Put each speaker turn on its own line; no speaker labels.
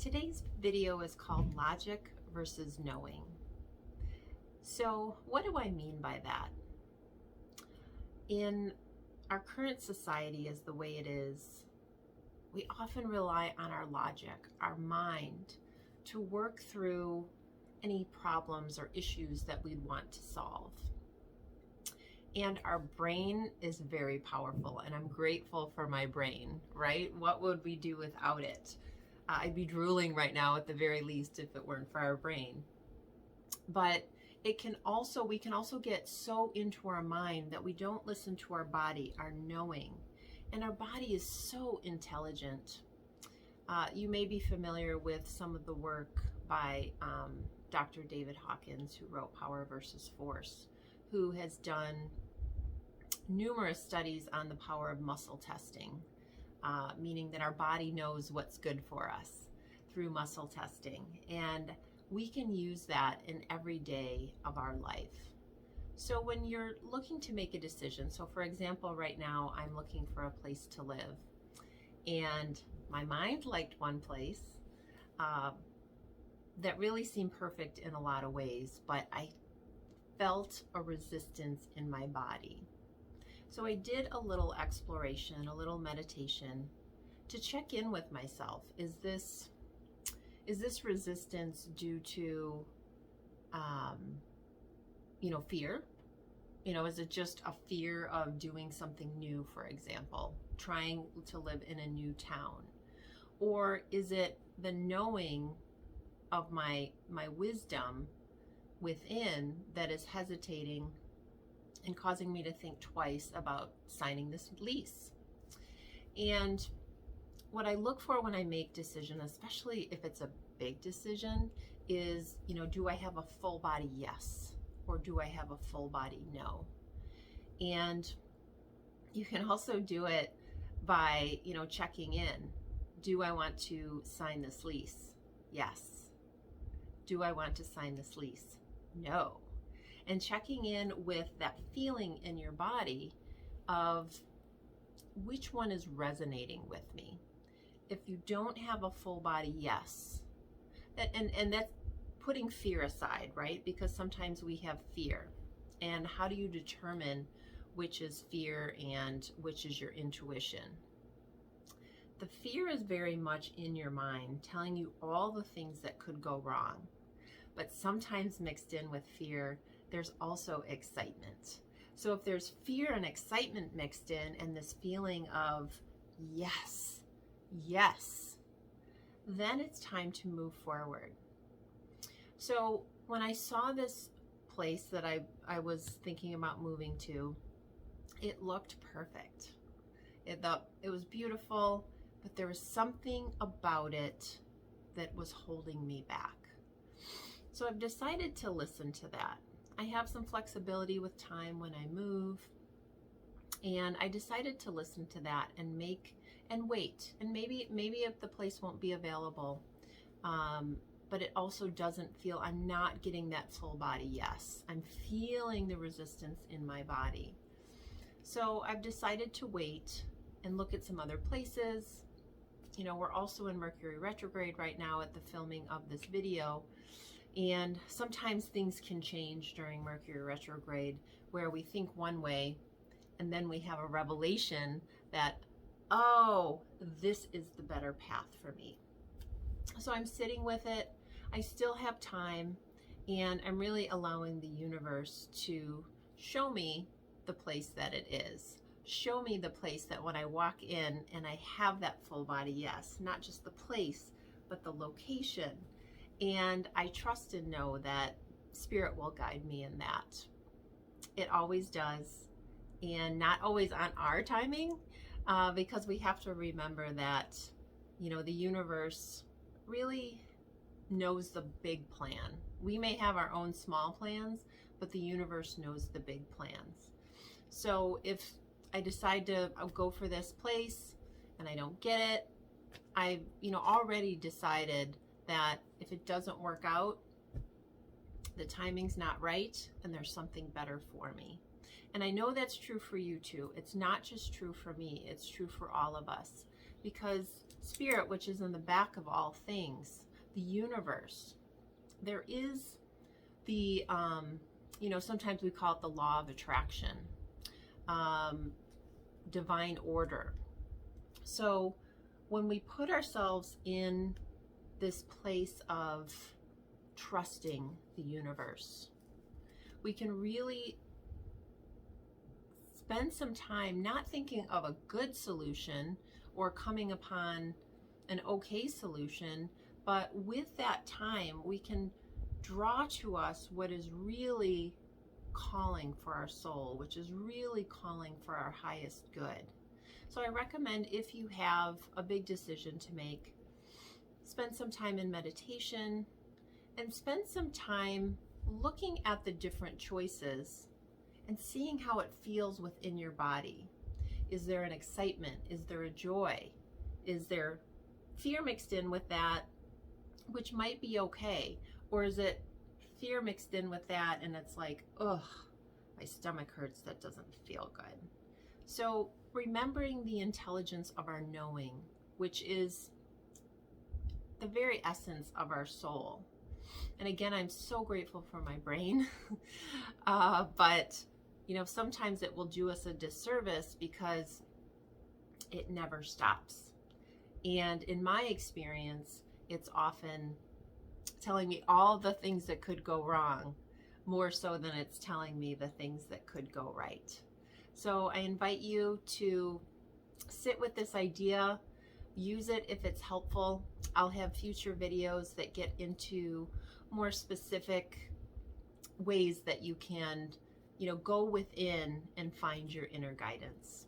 Today's video is called Logic versus Knowing. So what do I mean by that? In our current society, as the way it is, we often rely on our logic, our mind, to work through any problems or issues that we'd want to solve. And our brain is very powerful, and I'm grateful for my brain, right? What would we do without it? I'd be drooling right now at the very least if it weren't for our brain. But we can also get so into our mind that we don't listen to our body, our knowing. And our body is so intelligent. You may be familiar with some of the work by Dr. David Hawkins, who wrote Power versus Force, who has done numerous studies on the power of muscle testing, meaning that our body knows what's good for us through muscle testing. And we can use that in every day of our life. So when you're looking to make a decision, so for example, right now I'm looking for a place to live, and my mind liked one place that really seemed perfect in a lot of ways, but I felt a resistance in my body. So I did a little exploration, a little meditation to check in with myself. Is this resistance due to, fear? Is it just a fear of doing something new, for example, trying to live in a new town? Or is it the knowing of my wisdom within that is hesitating and causing me to think twice about signing this lease? And what I look for when I make decision, especially if it's a big decision, is, do I have a full body yes, or do I have a full body no? And you can also do it by, checking in. Do I want to sign this lease? Yes. Do I want to sign this lease? No. And checking in with that feeling in your body of which one is resonating with me. If you don't have a full body yes, and that's putting fear aside, right? Because sometimes we have fear. And how do you determine which is fear and which is your intuition? The fear is very much in your mind, telling you all the things that could go wrong. But sometimes mixed in with fear, there's also excitement. So if there's fear and excitement mixed in, and this feeling of yes, then it's time to move forward. So when I saw this place that I was thinking about moving to, it looked perfect. It was beautiful, but there was something about it that was holding me back. So I've decided to listen to that. I have some flexibility with time when I move, and I decided to listen to that and wait. And maybe if the place won't be available, but it also doesn't feel, I'm not getting that full body yes. I'm feeling the resistance in my body. So I've decided to wait and look at some other places. We're also in Mercury retrograde right now at the filming of this video. And sometimes things can change during Mercury retrograde, where we think one way and then we have a revelation that, oh, this is the better path for me. So I'm sitting with it. I still have time, and I'm really allowing the universe to show me the place that it is. Show me the place that when I walk in and I have that full body yes, not just the place, but the location. And I trust and know that Spirit will guide me in that. It always does, and not always on our timing, because we have to remember that, the universe really knows the big plan. We may have our own small plans, but the universe knows the big plans. So if I decide to go for this place and I don't get it, I've already decided that if it doesn't work out, the timing's not right, and there's something better for me. And I know that's true for you too. It's not just true for me, it's true for all of us. Because Spirit, which is in the back of all things, the universe. There is the, sometimes we call it the law of attraction, divine order. So when we put ourselves in this place of trusting the universe, we can really spend some time not thinking of a good solution or coming upon an okay solution, but with that time we can draw to us what is really calling for our soul, which is really calling for our highest good. So I recommend, if you have a big decision to make, spend some time in meditation and spend some time looking at the different choices and seeing how it feels within your body. Is there an excitement? Is there a joy? Is there fear mixed in with that, which might be okay? Or is it fear mixed in with that and it's like, ugh, my stomach hurts, that doesn't feel good. So remembering the intelligence of our knowing, which is the very essence of our soul. And again, I'm so grateful for my brain, but sometimes it will do us a disservice because it never stops. And in my experience, it's often telling me all the things that could go wrong, more so than it's telling me the things that could go right. So I invite you to sit with this idea, use it if it's helpful. I'll have future videos that get into more specific ways that you can, go within and find your inner guidance.